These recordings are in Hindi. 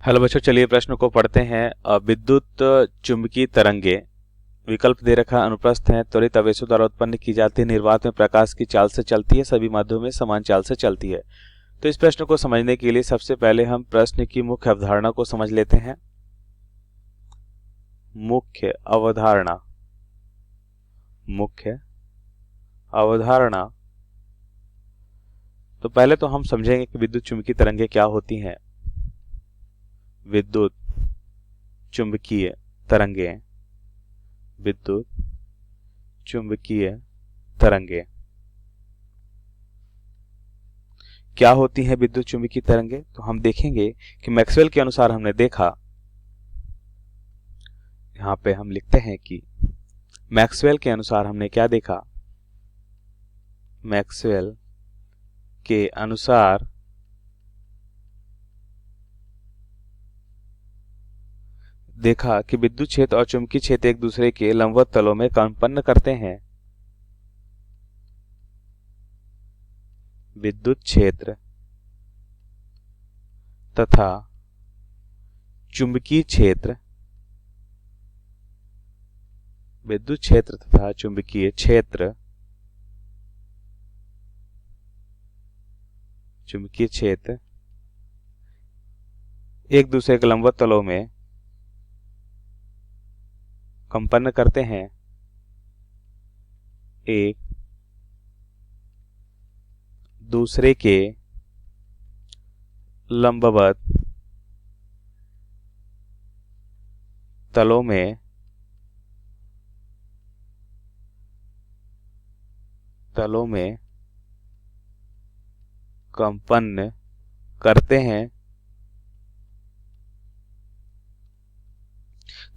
हेलो बच्चों, चलिए प्रश्न को पढ़ते हैं। विद्युत चुंबकीय तरंगे विकल्प दे रखा, अनुप्रस्थ है, त्वरित आवेशों द्वारा उत्पन्न की जाती है, निर्वात में प्रकाश की चाल से चलती है, सभी माध्यमों में समान चाल से चलती है। तो इस प्रश्न को समझने के लिए सबसे पहले हम प्रश्न की मुख्य अवधारणा को समझ लेते हैं। मुख्य अवधारणा तो पहले तो हम समझेंगे कि विद्युत चुंबकीय तरंगे क्या होती हैं। विद्युत चुंबकीय तरंगे क्या होती हैं विद्युत चुंबकीय तरंगे? तो हम देखेंगे कि मैक्सवेल के अनुसार हमने देखा, यहां पे हम लिखते हैं कि मैक्सवेल के अनुसार हमने क्या देखा। मैक्सवेल के अनुसार देखा कि विद्युत क्षेत्र और चुंबकीय क्षेत्र एक दूसरे के लंबवत तलों में कंपन करते हैं। विद्युत क्षेत्र तथा चुंबकीय क्षेत्र एक दूसरे के लंबवत तलों में कंपन करते हैं। एक दूसरे के लंबवत तलों में कंपन करते हैं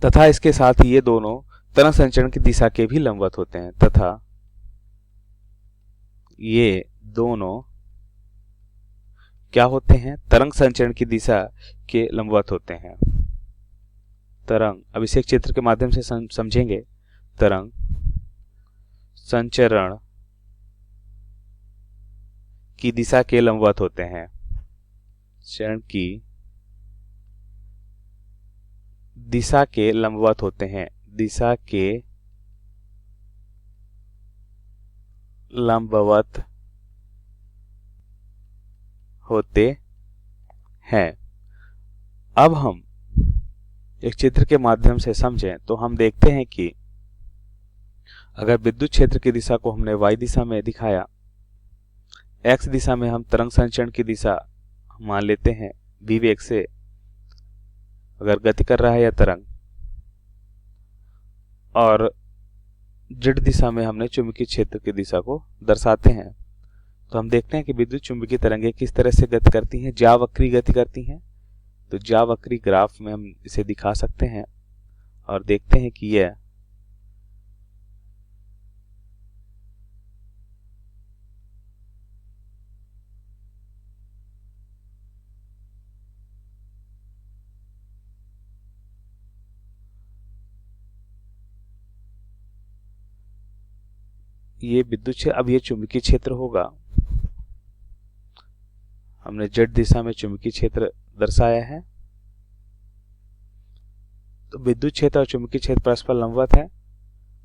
तथा इसके साथ ही ये दोनों तरंग संचरण की दिशा के भी लंबवत होते हैं। तथा ये दोनों क्या होते हैं? तरंग संचरण की दिशा के लंबवत होते हैं। अब इसे एक चित्र के माध्यम से समझेंगे। तरंग संचरण की दिशा के लंबवत होते हैं। चरण की दिशा के लंबवत होते हैं। दिशा के लंबवत होते हैं। अब हम एक चित्र के माध्यम से समझें तो हम देखते हैं कि अगर विद्युत क्षेत्र की दिशा को हमने y दिशा में दिखाया, x दिशा में हम तरंग संचरण की दिशा मान लेते हैं v वेग से अगर गति कर रहा है यह तरंग, और z दिशा में हमने चुंबकीय क्षेत्र की दिशा को दर्शाते हैं, तो हम देखते हैं कि विद्युत चुंबकीय तरंगे किस तरह से गति करती हैं। ज्यावक्रीय गति करती हैं। तो ज्यावक्रीय ग्राफ में हम इसे दिखा सकते हैं और देखते हैं कि यह विद्युत क्षेत्र, अब ये चुंबकीय क्षेत्र होगा। हमने z दिशा में चुंबकीय क्षेत्र दर्शाया है। तो विद्युत क्षेत्र और चुंबकीय क्षेत्र परस्पर लंबवत है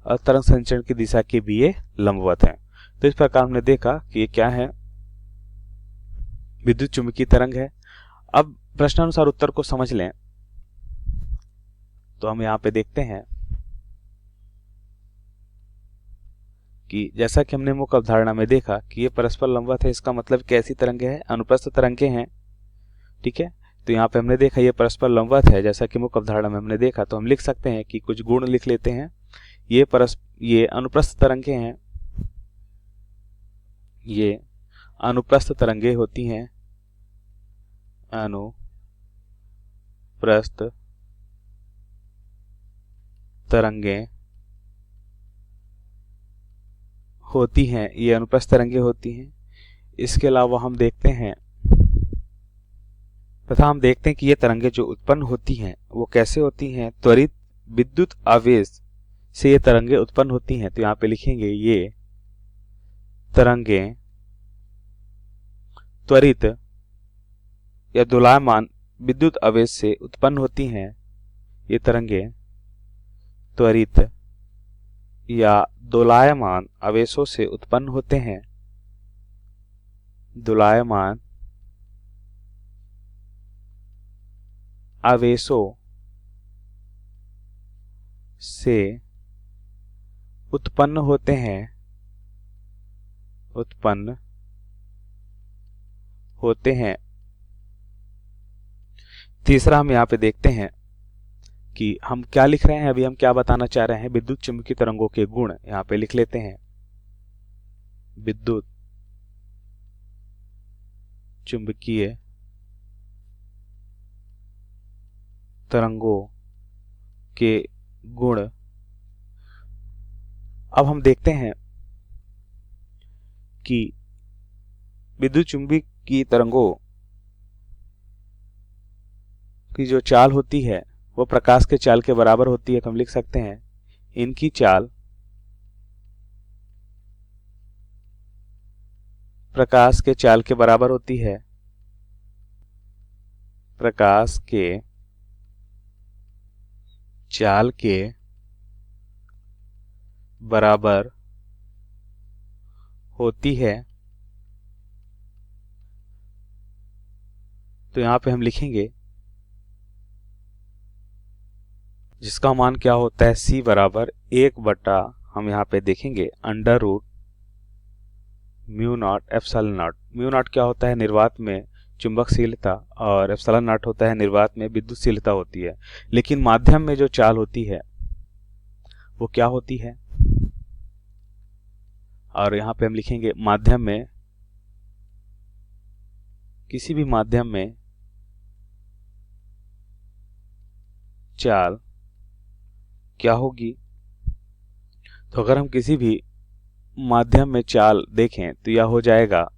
और तरंग संचरण की दिशा के भी ये लंबवत है। तो इस प्रकार हमने देखा कि ये क्या है? विद्युत चुंबकीय तरंग है। अब प्रश्नानुसार उत्तर को समझ लें तो हम यहां पे देखते हैं कि जैसा कि हमने मुख्य अवधारणा में देखा कि ये परस्पर लंबवत है, इसका मतलब कैसी तरंगे हैं? अनुप्रस्थ तरंगे हैं। ठीक है, तो यहाँ पे हमने देखा ये परस्पर लंबवत है, जैसा कि मुख्य अवधारणा में हमने देखा। तो हम लिख सकते हैं कि कुछ गुण लिख लेते हैं। ये अनुप्रस्थ तरंगे हैं, ये अनुप्रस्थ तरंगे होती हैं। अनुप्रस्थ तरंगे होती हैं, ये अनुप्रस्थ तरंगे होती हैं। इसके अलावा हम देखते हैं कि ये तरंगे जो उत्पन्न होती हैं वो कैसे होती हैं? त्वरित विद्युत आवेश से ये तरंगे उत्पन्न होती हैं। तो यहाँ पे लिखेंगे ये तरंगे त्वरित या दोलायमान विद्युत आवेश से उत्पन्न होती हैं ये तरंगें त्वरित या दोलायमान आवेशों से उत्पन्न होते हैं। दोलायमान आवेशों से उत्पन्न होते हैं, उत्पन्न होते हैं। तीसरा हम यहाँ पे देखते हैं कि हम क्या लिख रहे हैं, अभी हम क्या बताना चाह रहे हैं। विद्युत चुंबकीय तरंगों के गुण यहाँ पे लिख लेते हैं। विद्युत चुंबकीय तरंगों के गुण। अब हम देखते हैं कि विद्युत चुंबकीय तरंगों की जो चाल होती है वो प्रकाश के चाल के बराबर होती है। तो हम लिख सकते हैं इनकी चाल प्रकाश के चाल के बराबर होती है। प्रकाश के चाल के बराबर होती है। तो यहां पे हम लिखेंगे जिसका मान क्या होता है, c बराबर 1 हम यहाँ पे देखेंगे under root mu naught epsilon naught. Mu naught क्या होता है, निर्वात में चुंबकशीलता, और एप्सिलॉन नॉट होता है निर्वात में विद्युतशीलता होती है। लेकिन माध्यम में जो चाल होती है वो क्या होती है, और यहाँ पे हम लिखेंगे माध्यम में, किसी भी माध्यम में चाल क्या होगी। तो अगर हम किसी भी माध्यम में चाल देखें तो यह हो जाएगा,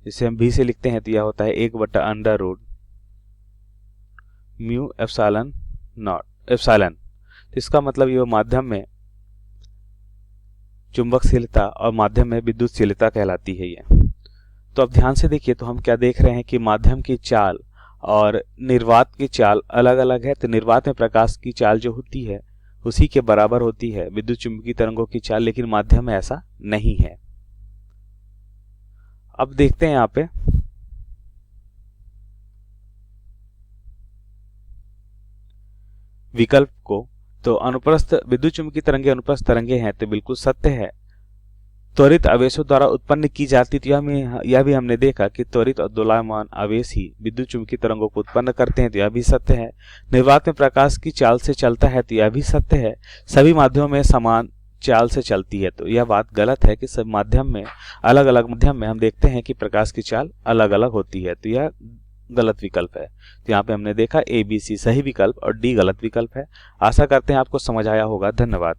जिसे हम भी से लिखते हैं तो यह होता है 1/√μ एप्सिलॉन नॉट एप्सिलॉन। इसका मतलब ये माध्यम में चुंबकशीलता और माध्यम में विद्युतशीलता कहलाती है ये। तो अब ध्यान से देखिए, तो हम क्या देख रहे हैं कि माध्यम की चाल और निर्वात की चाल अलग अलग है। तो निर्वात में प्रकाश की चाल जो होती है उसी के बराबर होती है विद्युत चुंबकीय तरंगों की चाल, लेकिन माध्यम में ऐसा नहीं है। अब देखते हैं यहाँ पे विकल्प को। तो अनुप्रस्थ विद्युत चुंबकीय तरंगे अनुप्रस्थ तरंगे हैं, तो बिल्कुल सत्य है। त्वरित आवेशों द्वारा उत्पन्न की जाती, तो यह भी हमने देखा कि त्वरित और दोलायमान आवेश ही विद्युत चुंबकीय तरंगों को उत्पन्न करते हैं, तो यह भी सत्य है। निर्वात में प्रकाश की चाल से चलता है, तो यह भी सत्य है। सभी माध्यमों में समान चाल से चलती है, तो यह बात गलत है कि सब माध्यम में अलग अलग माध्यम में हम देखते हैं कि प्रकाश की चाल अलग अलग होती है, तो यह गलत विकल्प है। तो यहाँ पे हमने देखा A, B, C सही विकल्प और D गलत विकल्प है। आशा करते हैं आपको समझ आया होगा। धन्यवाद।